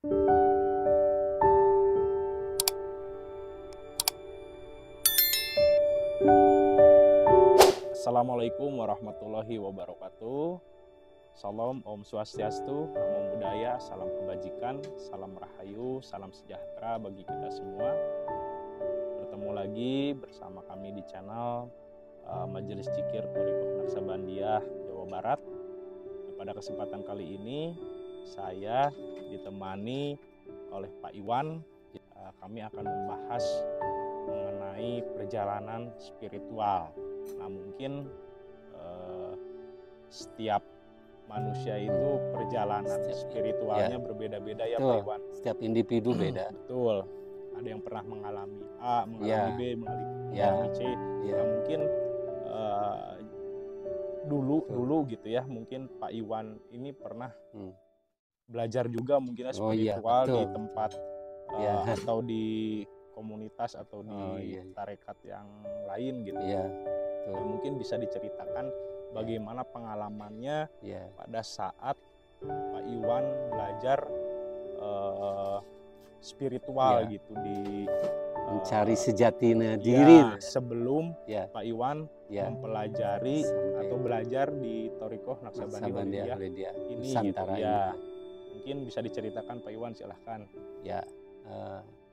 Assalamualaikum warahmatullahi wabarakatuh. Salam Om Swastiastu, Namo Buddhaya, salam kebajikan, salam rahayu, salam sejahtera bagi kita semua. Bertemu lagi bersama kami di channel Majelis Zikir Thariqah Naqsabandiyah Jawa Barat. Pada kesempatan kali ini saya ditemani oleh Pak Iwan. Kami akan membahas mengenai perjalanan spiritual. Nah, mungkin setiap manusia itu perjalanan spiritualnya berbeda-beda ya Pak Iwan. Setiap individu beda. Betul. Ada yang pernah mengalami A, mengalami B, mengalami C. Nah, mungkin dulu gitu ya, mungkin Pak Iwan ini pernah belajar juga mungkin spiritual di tempat atau di komunitas atau di tarekat yang lain gitu. Nah, mungkin bisa diceritakan bagaimana pengalamannya pada saat Pak Iwan belajar spiritual gitu di mencari sejatinya diri sebelum Pak Iwan mempelajari atau belajar di Thariqah Naqsabandiyah ini gitu. Mungkin bisa diceritakan Pak Iwan, silahkan.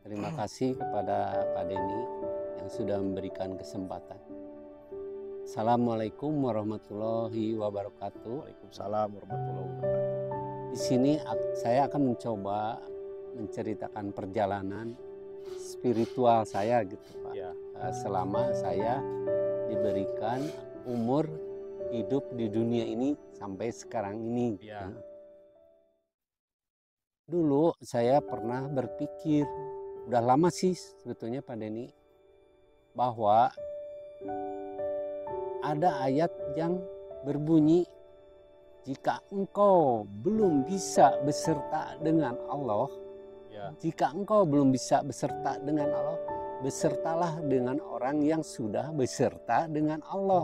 Terima kasih kepada Pak Denny yang sudah memberikan kesempatan. Assalamualaikum warahmatullahi wabarakatuh. Waalaikumsalam warahmatullahi wabarakatuh. Di sini saya akan mencoba menceritakan perjalanan spiritual saya gitu Pak. Selama saya diberikan umur hidup di dunia ini sampai sekarang ini. Dulu saya pernah berpikir, udah lama sih sebetulnya Pak Denny, bahwa ada ayat yang berbunyi, jika engkau belum bisa beserta dengan Allah, jika engkau belum bisa beserta dengan Allah, besertalah dengan orang yang sudah beserta dengan Allah.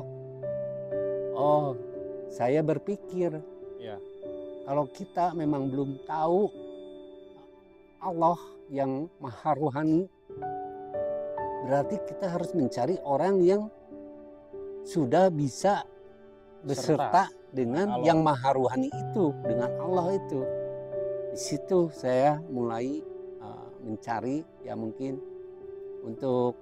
Oh, saya berpikir, kalau kita memang belum tahu Allah yang Maha Rohani, berarti kita harus mencari orang yang sudah bisa beserta dengan yang Maha Rohani itu, dengan Allah itu. Di situ saya mulai mencari mungkin untuk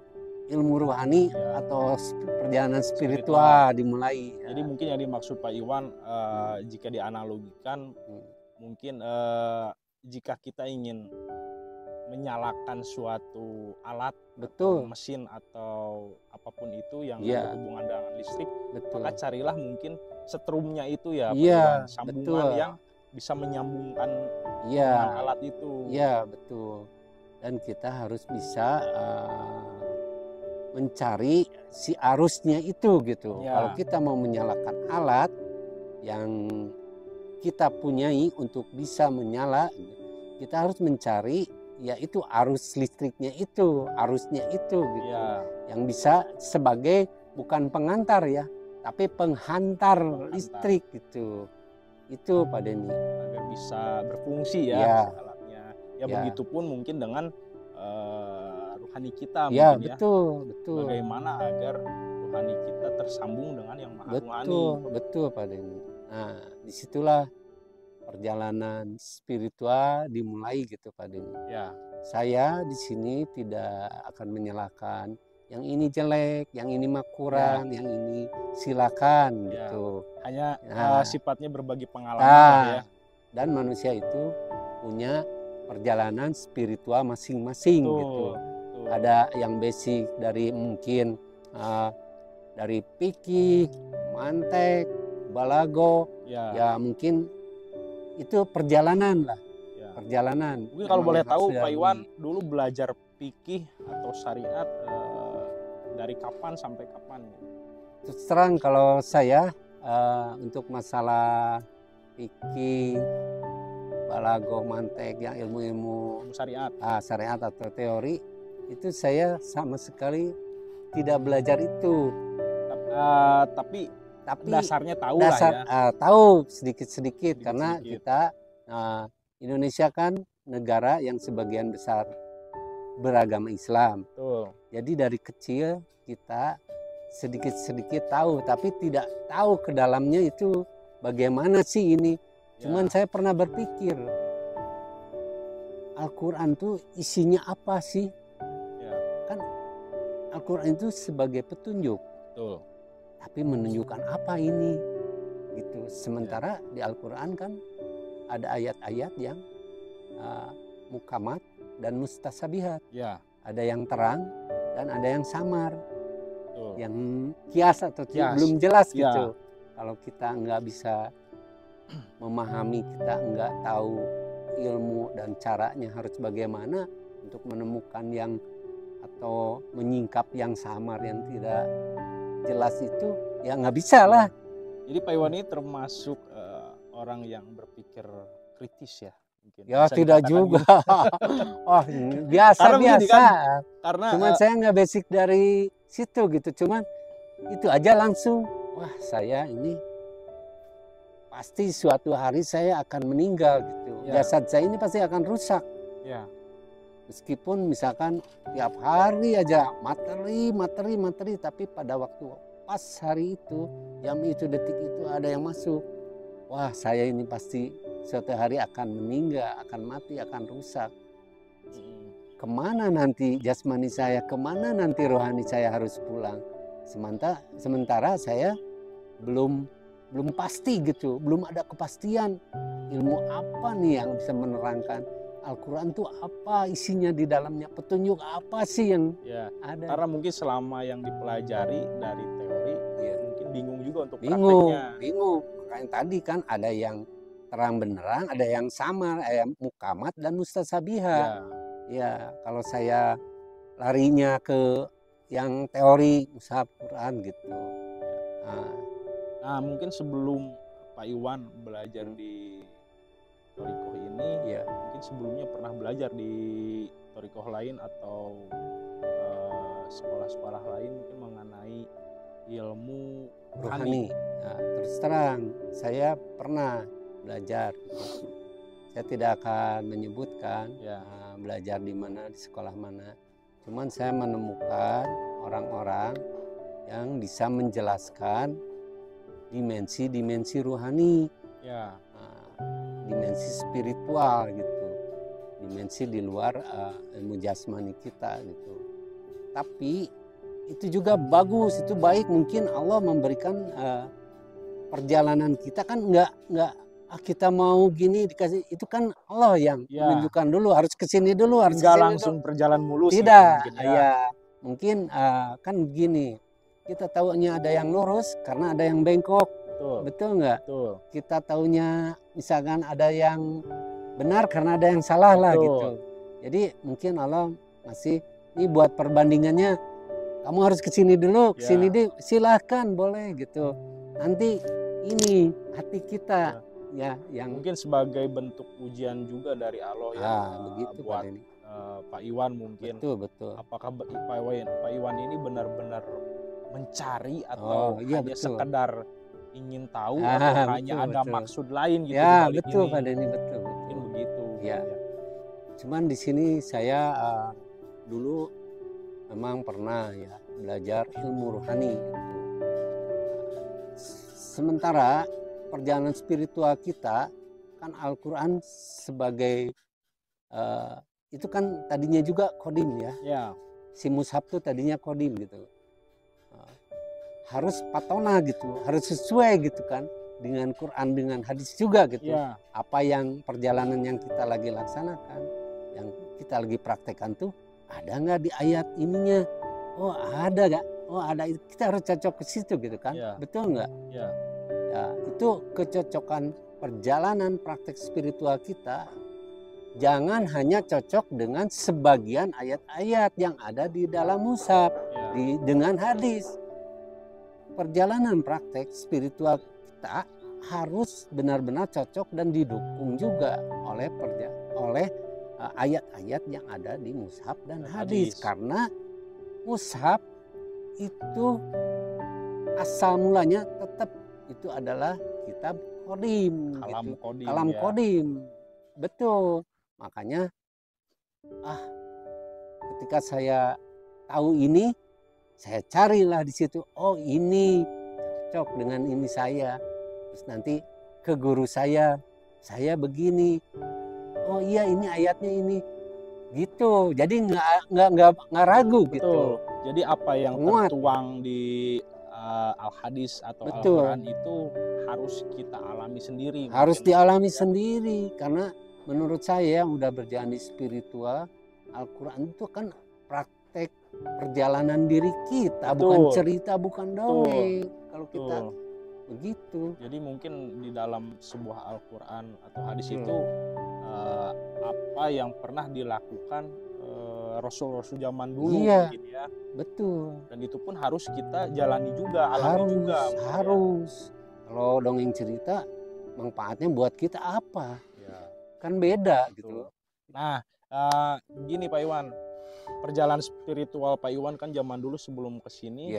ilmu rohani atau perjalanan spiritual dimulai. Jadi mungkin yang dimaksud Pak Iwan, jika dianalogikan, mungkin jika kita ingin menyalakan suatu alat, atau mesin atau apapun itu yang berhubungan dengan listrik, maka carilah mungkin setrumnya itu ya, Pak Iwan, sambungan yang bisa menyambungkan dengan alat itu. Betul. Dan kita harus bisa mencari si arusnya itu gitu. Kalau kita mau menyalakan alat yang kita punyai untuk bisa menyala, kita harus mencari yaitu arus listriknya itu, arusnya itu gitu. Yang bisa sebagai bukan pengantar tapi penghantar listrik gitu. Itu Pak Denny. Agar bisa berfungsi alatnya. Begitupun mungkin dengan rohani kita mungkin betul. Bagaimana agar rohani kita tersambung dengan yang Maha Rohani. Betul Pak Denny. Nah, disitulah perjalanan spiritual dimulai gitu Pak Denny. Saya di sini tidak akan menyalahkan yang ini jelek, yang ini mah kurang, yang ini silakan gitu. Hanya sifatnya berbagi pengalaman Dan manusia itu punya perjalanan spiritual masing-masing gitu. Ada yang basic dari mungkin dari fikih, mantek, balago, mungkin itu perjalanan lah. Perjalanan. Mungkin kalau boleh tahu Pak Iwan dulu belajar fikih atau syariat dari kapan sampai kapan? Terus terang kalau saya untuk masalah fikih, balaghah, mantek, yang ilmu-ilmu syariat atau teori, itu saya sama sekali tidak belajar itu. Tapi dasarnya tahu tahu sedikit-sedikit karena kita Indonesia kan negara yang sebagian besar beragama Islam. Betul. Jadi dari kecil kita sedikit-sedikit tahu, tapi tidak tahu ke dalamnya itu bagaimana sih ini. Cuman saya pernah berpikir, Al-Quran itu isinya apa sih? Kan Al-Quran itu sebagai petunjuk. Betul. Tapi menunjukkan apa ini? Gitu. Sementara di Al-Quran kan ada ayat-ayat yang mukamat dan mustasabihat. Ada yang terang dan ada yang samar. Yang kias atau belum jelas gitu. Kalau kita nggak bisa memahami, kita nggak tahu ilmu dan caranya harus bagaimana untuk menemukan yang atau menyingkap yang samar, yang tidak jelas itu, ya nggak bisa lah. Jadi Pak Iwan ini termasuk orang yang berpikir kritis ya? Mungkin ya tidak juga. Oh biasa. Karena cuman saya nggak basic dari situ gitu. Cuman itu aja langsung, wah saya ini pasti suatu hari saya akan meninggal gitu. Jasad saya ini pasti akan rusak. Meskipun misalkan tiap hari aja materi, tapi pada waktu pas hari itu, jam itu, detik itu ada yang masuk. Wah saya ini pasti suatu hari akan meninggal, akan mati, akan rusak. Kemana nanti jasmani saya, kemana nanti rohani saya harus pulang. Sementara saya belum pasti gitu, belum ada kepastian ilmu apa nih yang bisa menerangkan Al-Quran itu apa isinya di dalamnya, petunjuk apa sih yang ada. Karena mungkin selama yang dipelajari dari teori, mungkin bingung juga untuk prakteknya. Bingung. Makanya tadi kan ada yang terang benderang, ada yang samar, ada yang mukamat dan mustasabihat. Ya, kalau saya larinya ke yang teori mushaf Quran gitu. Nah, mungkin sebelum Pak Iwan belajar di Thoriqoh ini, mungkin sebelumnya pernah belajar di Thoriqoh lain atau sekolah-sekolah lain mungkin mengenai ilmu rohani. Nah, terus terang, saya pernah belajar. Saya tidak akan menyebutkan belajar di mana, di sekolah mana. Cuman saya menemukan orang-orang yang bisa menjelaskan dimensi-dimensi rohani, dimensi spiritual gitu, dimensi di luar ilmu jasmani kita gitu. Tapi itu juga bagus, itu baik. Mungkin Allah memberikan perjalanan kita kan nggak kita mau gini dikasih, itu kan Allah yang menunjukkan dulu, harus kesini dulu, harus nggak langsung berjalan mulus. Tidak, mungkin kan begini, kita tahunya ada yang lurus karena ada yang bengkok, betul nggak? Kita tahunya misalkan ada yang benar karena ada yang salah lah gitu. Jadi mungkin Allah masih ini buat perbandingannya, kamu harus kesini dulu, kesini deh, silahkan boleh gitu. Nanti ini hati kita. Yang mungkin sebagai bentuk ujian juga dari Allah begitu buat Pak Iwan mungkin. Betul. Apakah Pak Iwan ini benar-benar mencari atau hanya sekedar ingin tahu atau hanya ada maksud lain gitu? Betul Pak Denny, betul. Mungkin begitu. Cuman di sini saya dulu memang pernah belajar ilmu rohani gitu. Sementara perjalanan spiritual kita kan Al-Quran sebagai itu kan tadinya juga kodim si mushaf tuh tadinya kodim gitu, harus patona gitu, harus sesuai gitu kan dengan Quran, dengan hadis juga gitu. Apa yang perjalanan yang kita lagi laksanakan, yang kita lagi praktekkan tuh ada nggak di ayat ininya? Oh ada nggak? Oh ada, kita harus cocok ke situ gitu kan, betul nggak? Itu kecocokan perjalanan praktek spiritual kita. Jangan hanya cocok dengan sebagian ayat-ayat yang ada di dalam mushaf, dengan hadis. Perjalanan praktek spiritual kita harus benar-benar cocok dan didukung juga oleh ayat-ayat yang ada di mushaf dan hadis. Karena mushaf itu asal mulanya tetap itu adalah kitab kodim, kalam kodim, kodim, betul. Makanya ketika saya tahu ini, saya carilah di situ, oh ini cocok dengan ini saya. Terus nanti ke guru saya begini, oh iya ini ayatnya ini, gitu. Jadi nggak ragu. Betul. Gitu. Jadi apa yang tertuang di Al-Hadis atau Al-Quran itu harus kita alami sendiri. Harus dialami sendiri, karena menurut saya yang udah berjalan di spiritual, Al-Quran itu kan praktek perjalanan diri kita, bukan cerita, bukan dongeng. Kalau kita begitu. Jadi mungkin di dalam sebuah Al-Quran atau hadis itu apa yang pernah dilakukan Rasul-Rasul zaman dulu, mungkin ya. Betul. Dan itu pun harus kita jalani juga, alami juga. Harus. Kalau dongeng cerita, manfaatnya buat kita apa? Ya. Kan beda gitu. Nah, gini Pak Iwan, perjalanan spiritual Pak Iwan kan zaman dulu sebelum kesini,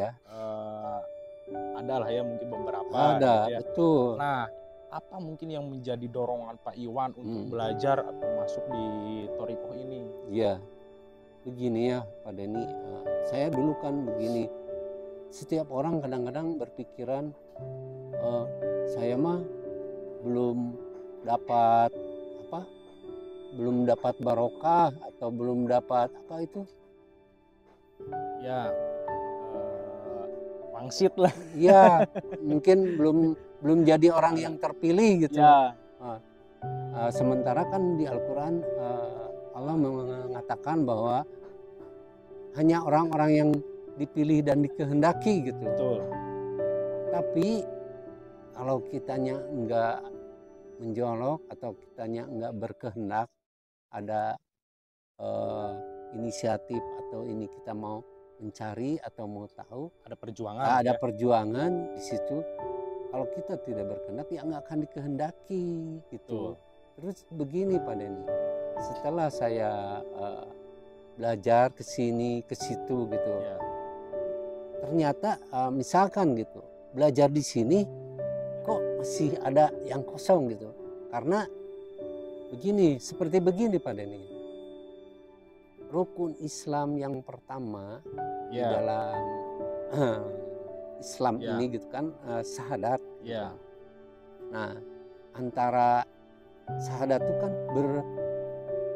ada lah ya mungkin beberapa. Ada, gitu ya. Betul. Nah, apa mungkin yang menjadi dorongan Pak Iwan untuk belajar atau masuk di Thoriqoh ini? Iya. Begini ya Pak Denny, saya dulu kan begini, setiap orang kadang-kadang berpikiran saya mah belum dapat barokah atau belum dapat apa itu ya wangsit lah ya, mungkin belum jadi orang yang terpilih gitu ya. Sementara kan di Al-Quran Allah mengatakan bahwa hanya orang-orang yang dipilih dan dikehendaki gitu. Betul. Tapi kalau kitanya enggak menjolok atau kitanya enggak berkehendak, ada inisiatif atau ini kita mau mencari atau mau tahu, ada perjuangan. Ada perjuangan di situ. Kalau kita tidak berkehendak ya enggak akan dikehendaki gitu. Terus begini Pak Denny, setelah saya belajar ke sini ke situ gitu, ternyata misalkan gitu belajar di sini kok masih ada yang kosong gitu, karena begini, seperti begini Pak Denny, rukun Islam yang pertama di dalam Islam ini gitu kan, syahadat. Nah, antara syahadat itu kan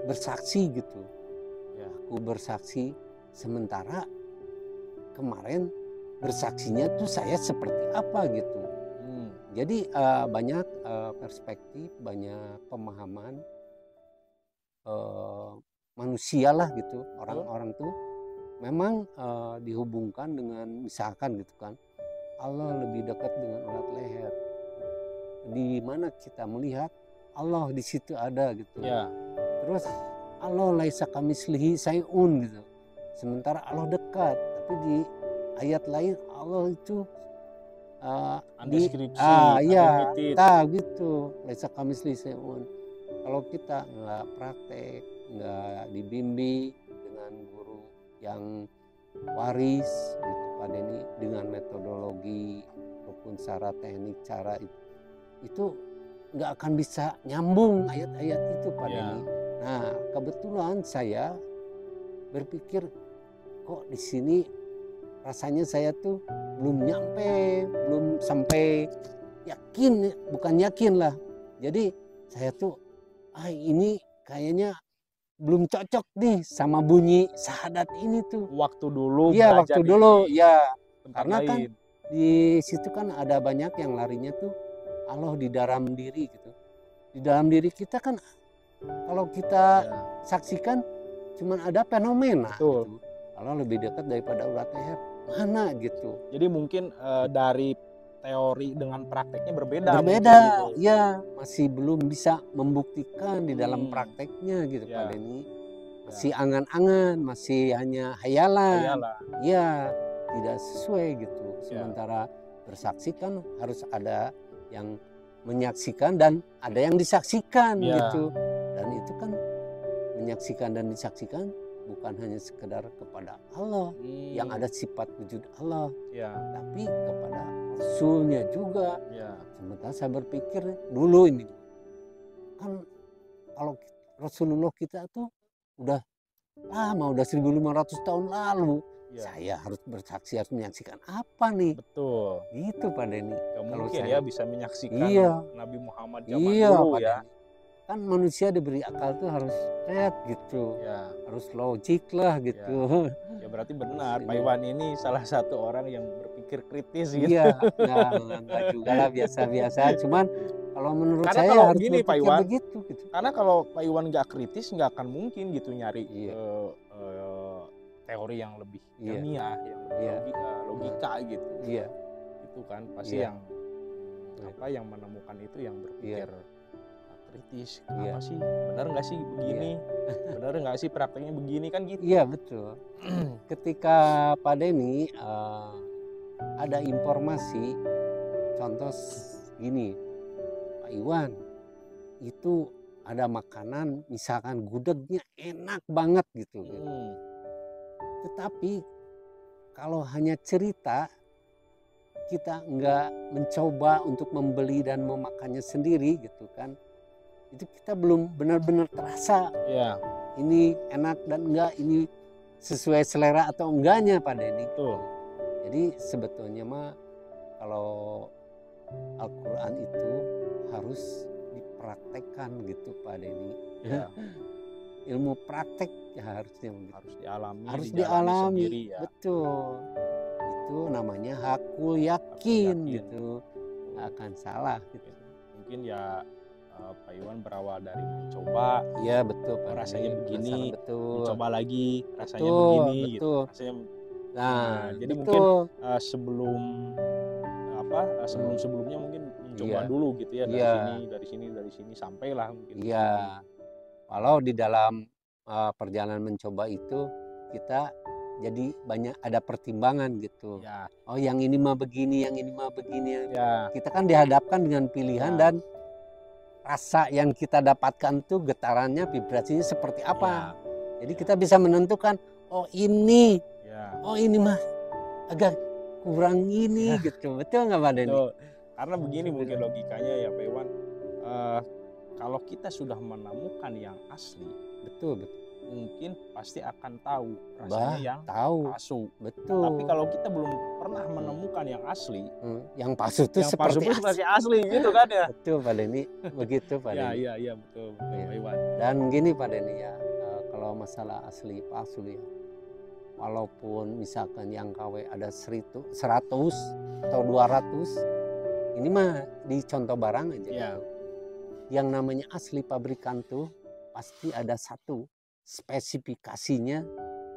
bersaksi gitu. Aku bersaksi, sementara kemarin bersaksinya tuh saya seperti apa gitu. Jadi banyak perspektif, banyak pemahaman manusia lah gitu. Orang-orang tuh memang dihubungkan dengan misalkan gitu kan, Allah lebih dekat dengan urat leher. Di mana kita melihat Allah di situ ada gitu. Terus Allah laisa kamitslihi syai'un gitu. Sementara Allah dekat, tapi di ayat lain Allah itu gitu. Laisa kamitslihi syai'un. Kalau kita nggak praktek, nggak dibimbing dengan guru yang waris gitu Pak Denny, dengan metodologi maupun cara teknik cara itu nggak akan bisa nyambung ayat-ayat itu Pak Denny. Nah, kebetulan saya berpikir kok di sini rasanya saya tuh belum nyampe, belum sampai yakin, bukan yakin lah. Jadi saya tuh ini kayaknya belum cocok nih sama bunyi syahadat ini tuh. Waktu dulu. Iya, waktu dulu ya. Karena kan di situ kan ada banyak yang larinya tuh Allah di dalam diri gitu. Di dalam diri kita kan kalau kita saksikan cuman ada fenomena. Gitu. Allah lebih dekat daripada urat leher. Mana gitu. Jadi mungkin dari teori dengan prakteknya berbeda. Berbeda, gitu. Ya masih belum bisa membuktikan di dalam prakteknya gitu Pak Denny. Masih angan-angan, masih hanya hayalan. Ya tidak sesuai gitu. Sementara bersaksi kan harus ada yang menyaksikan dan ada yang disaksikan gitu. Dan itu kan menyaksikan dan disaksikan bukan hanya sekedar kepada Allah yang ada sifat wujud Allah, tapi kepada Rasulnya juga. Sementara saya berpikir dulu ini kan kalau Rasulullah kita tuh udah lama, udah 1500 tahun lalu. Ya. Saya harus bersaksi, harus menyaksikan apa nih? Betul. Gitu Pak Denny. Gak mungkin ya bisa menyaksikan Nabi Muhammad zaman Pak dulu ya. Denny. Kan manusia diberi akal tuh harus lihat gitu, harus logik lah gitu. Ya berarti benar, Pak Iwan ini salah satu orang yang berpikir kritis gitu. Iya, enggak juga lah, biasa-biasa. Cuman kalau menurut karena saya kalau harus gini Pak Iwan, begitu gitu. Karena kalau Pak Iwan nggak kritis, nggak akan mungkin gitu nyari teori yang lebih ilmiah, yang lebih logika gitu. Iya. Itu kan pasti yang yang menemukan itu yang berpikir kritis. Kenapa sih? Benar nggak sih begini? Benar nggak sih prakteknya begini kan gitu? Iya betul. Ketika Pak Denny ada informasi, contoh gini, Pak Iwan itu ada makanan misalkan gudegnya enak banget gitu. Tetapi kalau hanya cerita, kita nggak mencoba untuk membeli dan memakannya sendiri gitu kan, itu kita belum benar-benar terasa ini enak dan enggak, ini sesuai selera atau enggaknya Pak Denny. Jadi sebetulnya mah kalau Al-Quran itu harus dipraktekkan gitu Pak Denny. Ilmu praktek ya harusnya harus dialami sendiri, betul. Itu namanya hakul yakin gitu, nggak akan salah gitu. Mungkin ya Pak Iwan berawal dari mencoba, betul Pak, rasanya begini, betul. Mencoba lagi, rasanya begini, betul. Gitu. Rasanya, jadi betul. mungkin sebelumnya mungkin mencoba dulu gitu ya, dari sini sampailah mungkin. Walau di dalam perjalanan mencoba itu kita jadi banyak ada pertimbangan gitu. Oh yang ini mah begini, yang ini mah begini. Kita kan dihadapkan dengan pilihan dan rasa yang kita dapatkan tuh getarannya, vibrasinya seperti apa. Jadi kita bisa menentukan, oh ini mah agak kurang ini gitu. Betul nggak Pak Denny? Karena begini mungkin logikanya ya Pak Iwan, kalau kita sudah menemukan yang asli, betul. Mungkin pasti akan tahu rasanya yang palsu. Betul. Tapi kalau kita belum pernah menemukan yang asli, yang palsu itu seperti asli gitu kan ya. Betul Pak Denny, begitu Pak Denny. Iya betul Pak Iwan. Dan gini Pak Denny ya, kalau masalah asli palsu ya, walaupun misalkan yang KW ada 100 atau 200, ini mah di contoh barang aja gitu. Yang namanya asli pabrikan tuh pasti ada satu spesifikasinya,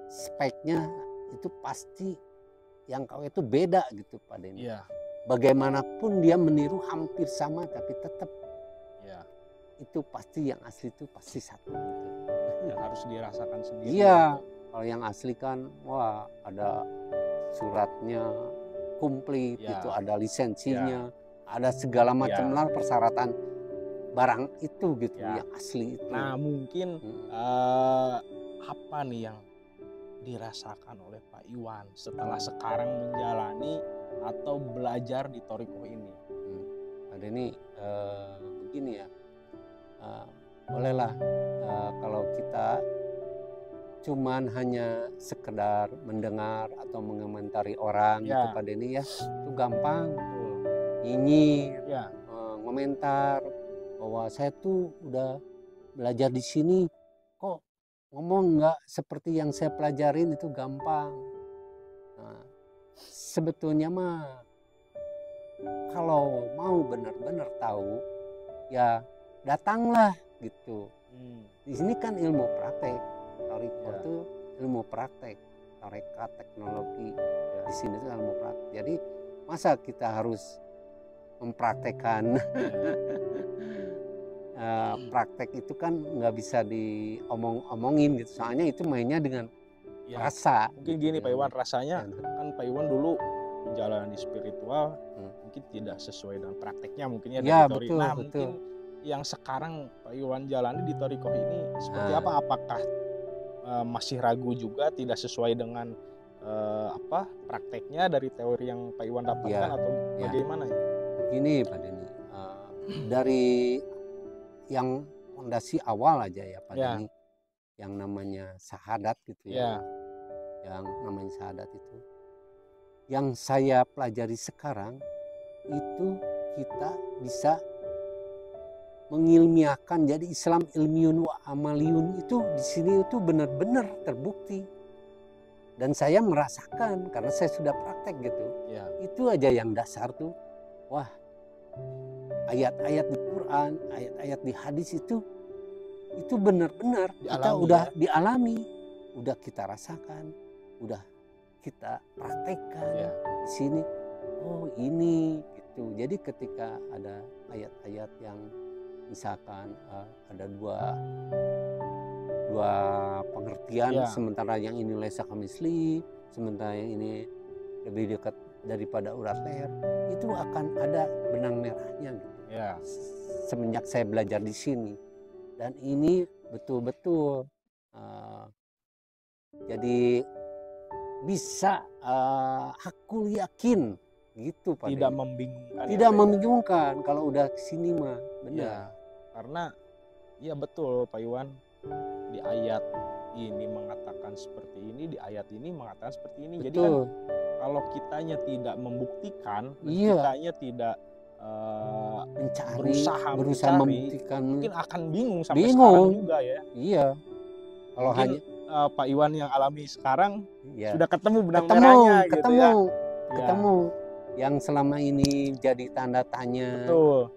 speknya itu pasti yang KW itu beda gitu Pak Denny. Bagaimanapun dia meniru hampir sama, tapi tetap itu pasti yang asli itu pasti satu gitu. Yang harus dirasakan sendiri. Kalau yang asli kan wah ada suratnya komplit gitu, ada lisensinya, ada segala macam lah persyaratan barang itu gitu yang asli itu. Nah mungkin apa nih yang dirasakan oleh Pak Iwan setelah sekarang menjalani atau belajar di Thoriqoh ini? Pak Denny, begini ya, bolehlah kalau kita cuman hanya sekedar mendengar atau mengomentari orang gitu Pak Denny ya, itu gampang, nyinyir, ngomentar bahwa saya tuh udah belajar di sini kok ngomong nggak seperti yang saya pelajarin, itu gampang. Nah, sebetulnya mah kalau mau benar-benar tahu ya datanglah gitu. Di sini kan ilmu praktek, Thoriqoh itu ilmu praktek, tarekat teknologi. Di sini tuh ilmu praktek. Jadi masa kita harus mempraktekkan praktek itu kan nggak bisa diomongin gitu, soalnya itu mainnya dengan rasa. Mungkin gini Pak Iwan, rasanya kan Pak Iwan dulu menjalani spiritual mungkin tidak sesuai dengan prakteknya mungkin ya dari Thoriqoh. Nah mungkin yang sekarang Pak Iwan jalani di Thoriqoh ini seperti apa? Apakah masih ragu juga, tidak sesuai dengan prakteknya dari teori yang Pak Iwan dapatkan atau bagaimana ya? Begini Pak Denny, dari yang fondasi awal aja ya Pak Ya. Denny, yang namanya syahadat gitu Ya. yang namanya syahadat itu. Yang saya pelajari sekarang itu kita bisa mengilmiahkan, jadi Islam ilmiun wa amaliyun itu di sini itu benar-benar terbukti. Dan saya merasakan karena saya sudah praktek gitu. Ya. Itu aja yang dasar tuh. Wah, ayat-ayat di Quran, ayat-ayat di hadis itu benar-benar kita udah dialami, udah kita rasakan, udah kita praktekkan di sini. Oh ini gitu. Jadi ketika ada ayat-ayat yang misalkan ada dua pengertian, sementara yang ini laisa kamisli, sementara yang ini lebih dekat daripada urat leher, itu akan ada benang merahnya gitu. Semenjak saya belajar di sini, dan ini betul-betul jadi bisa hakul yakin gitu Pak. Tidak membingungkan. Tidak membingungkan kalau udah kesini mah benar. Ya, karena ya betul Pak Iwan, di ayat ini mengatakan seperti ini, di ayat ini mengatakan seperti ini. Betul. Jadi kan kalau kitanya tidak membuktikan, kitanya tidak berusaha membuktikan, mungkin akan bingung sampai sekarang juga ya. Iya. Kalau mungkin, hanya Pak Iwan yang alami sekarang sudah ketemu benang merahnya gitu ya. Ketemu yang selama ini jadi tanda tanya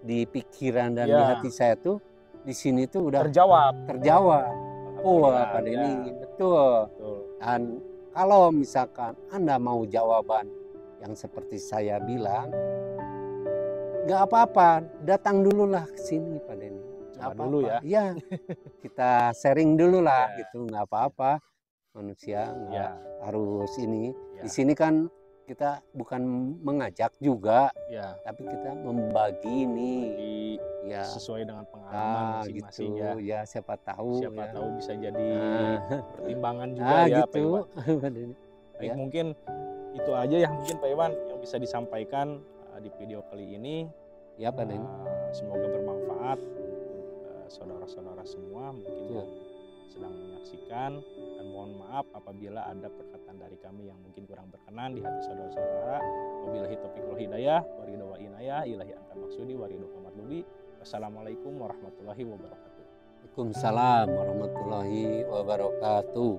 di pikiran dan di hati saya tuh di sini tuh udah terjawab. Oh, Pak Denny, betul. Dan kalau misalkan Anda mau jawaban yang seperti saya bilang, nggak apa-apa, datang dulu lah ke sini Pak Denny. Coba dulu ya. Iya, kita sharing dulu lah gitu, nggak apa-apa. Manusia nggak harus ini. Di sini kan kita bukan mengajak juga, tapi kita membagi nih. Sesuai dengan pengalaman masing-masing gitu, ya. Siapa tahu bisa jadi pertimbangan juga ya gitu. Pak Iwan. Baik, mungkin itu aja yang mungkin Pak Iwan yang bisa disampaikan di video kali ini. Ya Pak Denny. Semoga bermanfaat untuk saudara-saudara semua mungkin yang sedang menyaksikan, dan mohon maaf apabila ada perkataan dari kami yang mungkin kurang berkenan di hati saudara-saudara. Wabillahi taufiq wal hidayah, waridho wa inayah, ilahi anta maksudi, waridho qamatlubi. Wassalamualaikum warahmatullahi wabarakatuh. Waalaikumsalam warahmatullahi wabarakatuh.